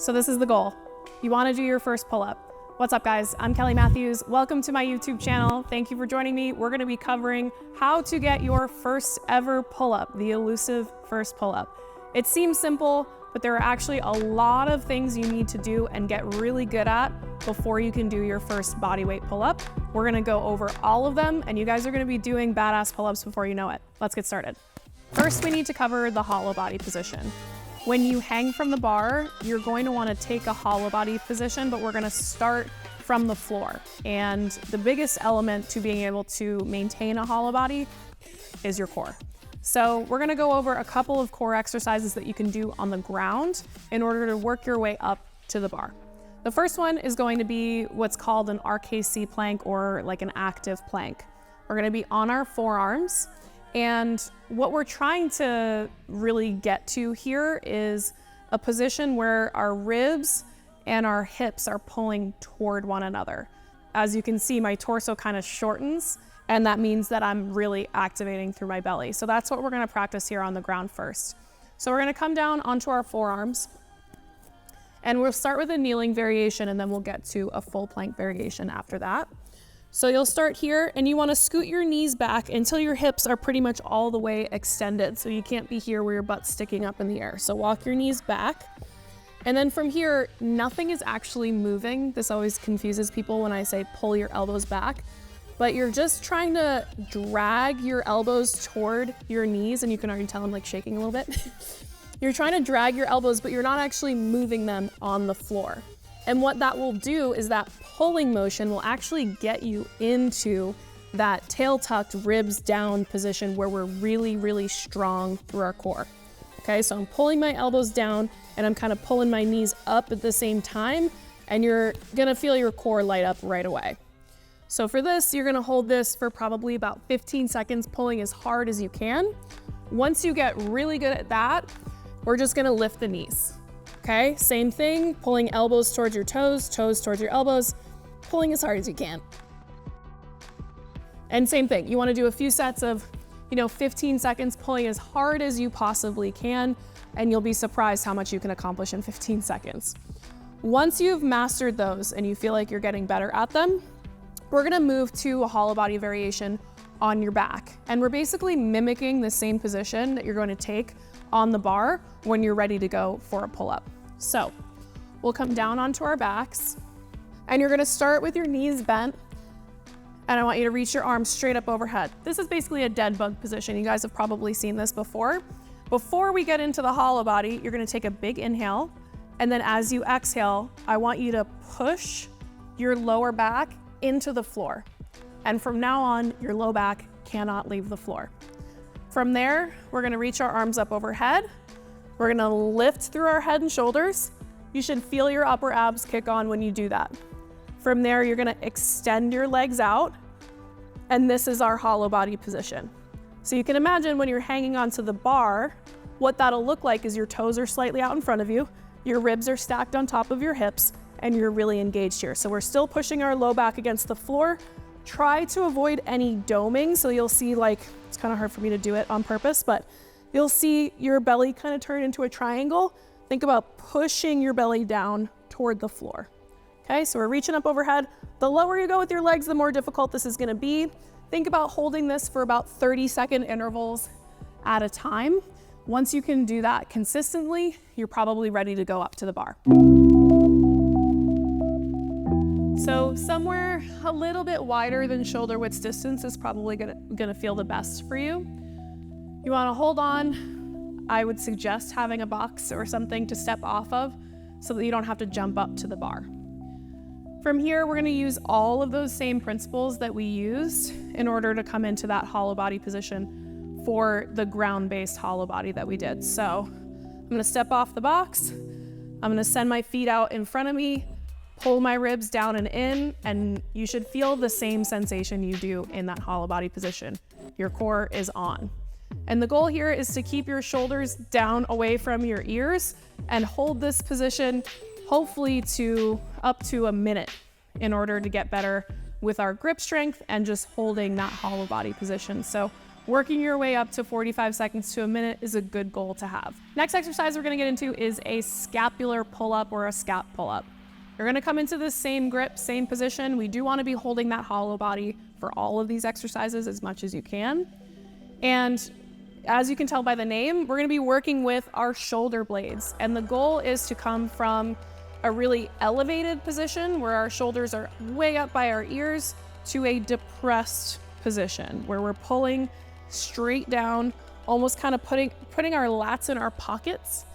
So this is the goal. You want to do your first pull-up. What's up, guys? I'm Kelly Matthews. Welcome to my YouTube channel. Thank you for joining me. We're going to be covering how to get your first ever pull-up, the elusive first pull-up. It seems simple, but there are actually a lot of things you need to do and get really good at before you can do your first bodyweight pull-up. We're going to go over all of them, and you guys are going to be doing badass pull-ups before you know it. Let's get started. First, we need to cover the hollow body position. When you hang from the bar, you're going to want to take a hollow body position, but we're going to start from the floor. And the biggest element to being able to maintain a hollow body is your core. So we're going to go over a couple of core exercises that you can do on the ground in order to work your way up to the bar. The first one is going to be what's called an RKC plank, or like an active plank. We're going to be on our forearms. And what we're trying to really get to here is a position where our ribs and our hips are pulling toward one another. As you can see, my torso kind of shortens, and that means that I'm really activating through my belly. So that's what we're going to practice here on the ground first. So we're going to come down onto our forearms, and we'll start with a kneeling variation, and then we'll get to a full plank variation after that. So you'll start here, and you want to scoot your knees back until your hips are pretty much all the way extended. So you can't be here where your butt's sticking up in the air. So walk your knees back. And then from here, nothing is actually moving. This always confuses people when I say pull your elbows back, but you're just trying to drag your elbows toward your knees, and you can already tell I'm like shaking a little bit. You're trying to drag your elbows, but you're not actually moving them on the floor. And what that will do is that pulling motion will actually get you into that tail tucked, ribs down position where we're really, really strong through our core. Okay, so I'm pulling my elbows down and I'm kind of pulling my knees up at the same time, and you're gonna feel your core light up right away. So for this, you're gonna hold this for probably about 15 seconds, pulling as hard as you can. Once you get really good at that, we're just gonna lift the knees. Okay, same thing, pulling elbows towards your toes, toes towards your elbows, pulling as hard as you can. And same thing, you wanna do a few sets of 15 seconds, pulling as hard as you possibly can, and you'll be surprised how much you can accomplish in 15 seconds. Once you've mastered those and you feel like you're getting better at them, we're gonna move to a hollow body variation on your back. And we're basically mimicking the same position that you're going to take on the bar when you're ready to go for a pull-up. So we'll come down onto our backs, and you're gonna start with your knees bent, and I want you to reach your arms straight up overhead. This is basically a dead bug position. You guys have probably seen this before. Before we get into the hollow body, you're gonna take a big inhale, and then as you exhale, I want you to push your lower back into the floor. And from now on, your low back cannot leave the floor. From there, we're gonna reach our arms up overhead. We're gonna lift through our head and shoulders. You should feel your upper abs kick on when you do that. From there, you're gonna extend your legs out, and this is our hollow body position. So you can imagine when you're hanging onto the bar, what that'll look like is your toes are slightly out in front of you, your ribs are stacked on top of your hips, and you're really engaged here. So we're still pushing our low back against the floor. Try to avoid any doming. So you'll see, like, it's kind of hard for me to do it on purpose, but you'll see your belly kind of turn into a triangle. Think about pushing your belly down toward the floor. Okay, so we're reaching up overhead. The lower you go with your legs, the more difficult this is gonna be. Think about holding this for about 30-second intervals at a time. Once you can do that consistently, you're probably ready to go up to the bar. So somewhere a little bit wider than shoulder width distance is probably gonna feel the best for you. You wanna hold on. I would suggest having a box or something to step off of so that you don't have to jump up to the bar. From here, we're gonna use all of those same principles that we used in order to come into that hollow body position for the ground-based hollow body that we did. So I'm gonna step off the box. I'm gonna send my feet out in front of me, pull my ribs down and in, and you should feel the same sensation you do in that hollow body position. Your core is on. And the goal here is to keep your shoulders down away from your ears and hold this position hopefully up to a minute in order to get better with our grip strength and just holding that hollow body position. So working your way up to 45 seconds to a minute is a good goal to have. Next exercise we're gonna get into is a scapular pull-up or a scap pull-up. You're gonna come into the same grip, same position. We do wanna be holding that hollow body for all of these exercises as much as you can. And as you can tell by the name, we're gonna be working with our shoulder blades. And the goal is to come from a really elevated position where our shoulders are way up by our ears to a depressed position where we're pulling straight down, almost kind of putting our lats in our pockets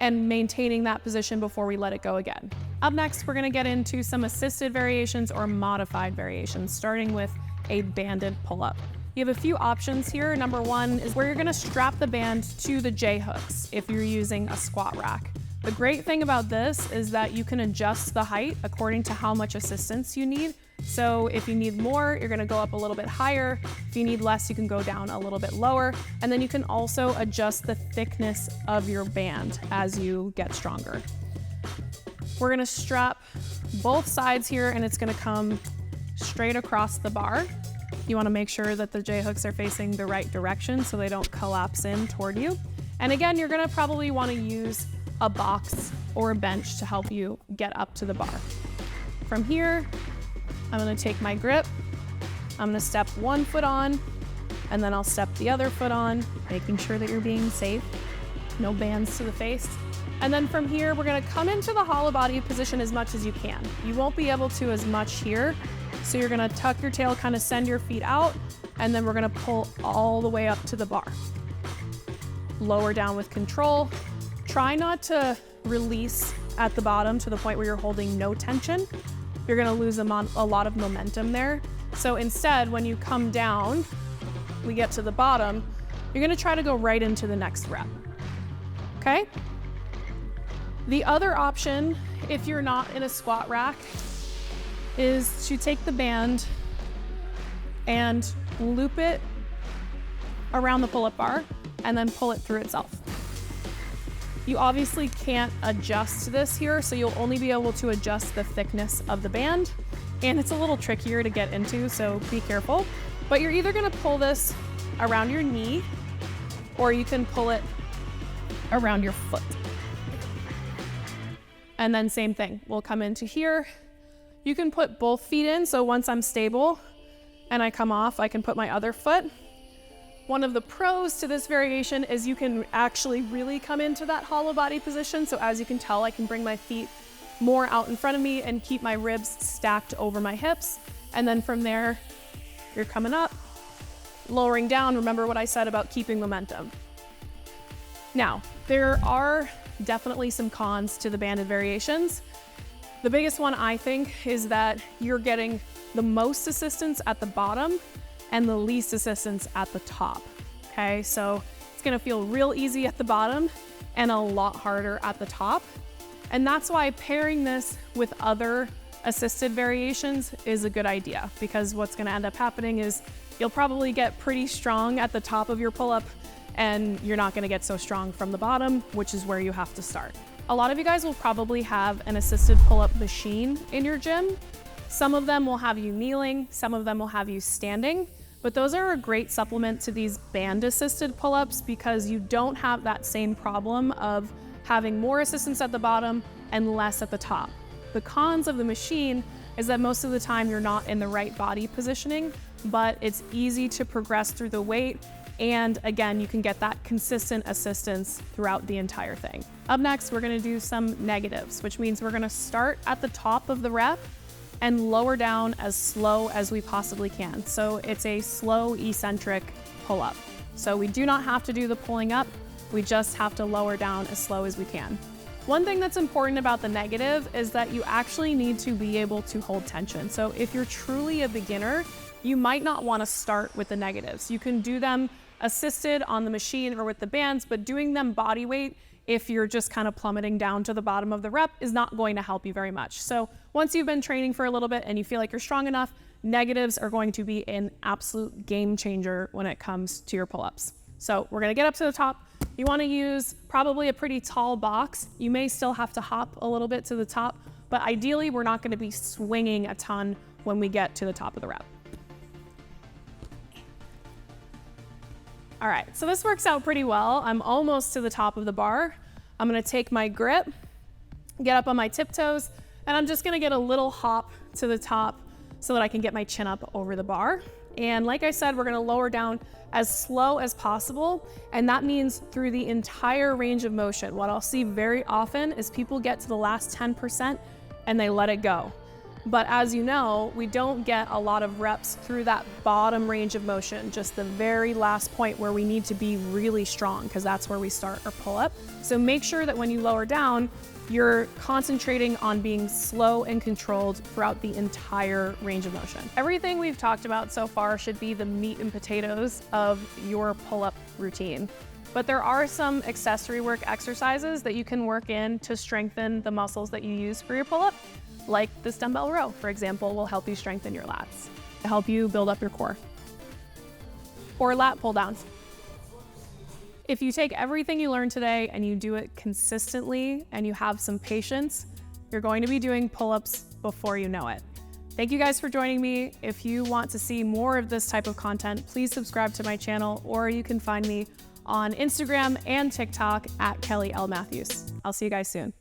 and maintaining that position before we let it go again. Up next, we're gonna get into some assisted variations or modified variations, starting with a banded pull-up. You have a few options here. Number one is where you're gonna strap the band to the J-hooks if you're using a squat rack. The great thing about this is that you can adjust the height according to how much assistance you need. So if you need more, you're gonna go up a little bit higher. If you need less, you can go down a little bit lower. And then you can also adjust the thickness of your band as you get stronger. We're gonna strap both sides here and it's gonna come straight across the bar. You wanna make sure that the J-hooks are facing the right direction so they don't collapse in toward you. And again, you're gonna probably wanna use a box or a bench to help you get up to the bar. From here, I'm gonna take my grip, I'm gonna step one foot on, and then I'll step the other foot on, making sure that you're being safe. No bands to the face. And then from here, we're gonna come into the hollow body position as much as you can. You won't be able to as much here, so you're gonna tuck your tail, kind of send your feet out, and then we're gonna pull all the way up to the bar. Lower down with control. Try not to release at the bottom to the point where you're holding no tension. You're gonna lose a lot of momentum there. So instead, when you come down, we get to the bottom, you're gonna try to go right into the next rep, okay? The other option, if you're not in a squat rack, is to take the band and loop it around the pull-up bar and then pull it through itself. You obviously can't adjust this here, so you'll only be able to adjust the thickness of the band, and it's a little trickier to get into, so be careful. But you're either gonna pull this around your knee, or you can pull it around your foot. And then same thing, we'll come into here. You can put both feet in, so once I'm stable and I come off, I can put my other foot. One of the pros to this variation is you can actually really come into that hollow body position. So as you can tell, I can bring my feet more out in front of me and keep my ribs stacked over my hips. And then from there, you're coming up, lowering down. Remember what I said about keeping momentum. Now, there are definitely some cons to the banded variations. The biggest one, I think, is that you're getting the most assistance at the bottom and the least assistance at the top, okay? So it's gonna feel real easy at the bottom and a lot harder at the top. And that's why pairing this with other assisted variations is a good idea, because what's gonna end up happening is you'll probably get pretty strong at the top of your pull-up and you're not gonna get so strong from the bottom, which is where you have to start. A lot of you guys will probably have an assisted pull-up machine in your gym. Some of them will have you kneeling, some of them will have you standing. But those are a great supplement to these band-assisted pull-ups because you don't have that same problem of having more assistance at the bottom and less at the top. The cons of the machine is that most of the time you're not in the right body positioning, but it's easy to progress through the weight. And again, you can get that consistent assistance throughout the entire thing. Up next, we're gonna do some negatives, which means we're gonna start at the top of the rep and lower down as slow as we possibly can. So it's a slow eccentric pull-up. So we do not have to do the pulling up, we just have to lower down as slow as we can. One thing that's important about the negative is that you actually need to be able to hold tension. So if you're truly a beginner, you might not wanna start with the negatives. You can do them assisted on the machine or with the bands, but doing them body weight, if you're just kind of plummeting down to the bottom of the rep, is not going to help you very much. So once you've been training for a little bit and you feel like you're strong enough, negatives are going to be an absolute game changer when it comes to your pull-ups. So we're gonna get up to the top. You wanna use probably a pretty tall box. You may still have to hop a little bit to the top, but ideally we're not gonna be swinging a ton when we get to the top of the rep. All right, so this works out pretty well. I'm almost to the top of the bar. I'm gonna take my grip, get up on my tiptoes, and I'm just gonna get a little hop to the top so that I can get my chin up over the bar. And like I said, we're gonna lower down as slow as possible, and that means through the entire range of motion. What I'll see very often is people get to the last 10% and they let it go. But as you know, we don't get a lot of reps through that bottom range of motion, just the very last point where we need to be really strong, because that's where we start our pull-up. So make sure that when you lower down, you're concentrating on being slow and controlled throughout the entire range of motion. Everything we've talked about so far should be the meat and potatoes of your pull-up routine. But there are some accessory work exercises that you can work in to strengthen the muscles that you use for your pull-up. Like this dumbbell row, for example, will help you strengthen your lats, help you build up your core. Or lat pull downs. If you take everything you learned today and you do it consistently and you have some patience, you're going to be doing pull-ups before you know it. Thank you guys for joining me. If you want to see more of this type of content, please subscribe to my channel, or you can find me on Instagram and TikTok at Kelly L. Matthews. I'll see you guys soon.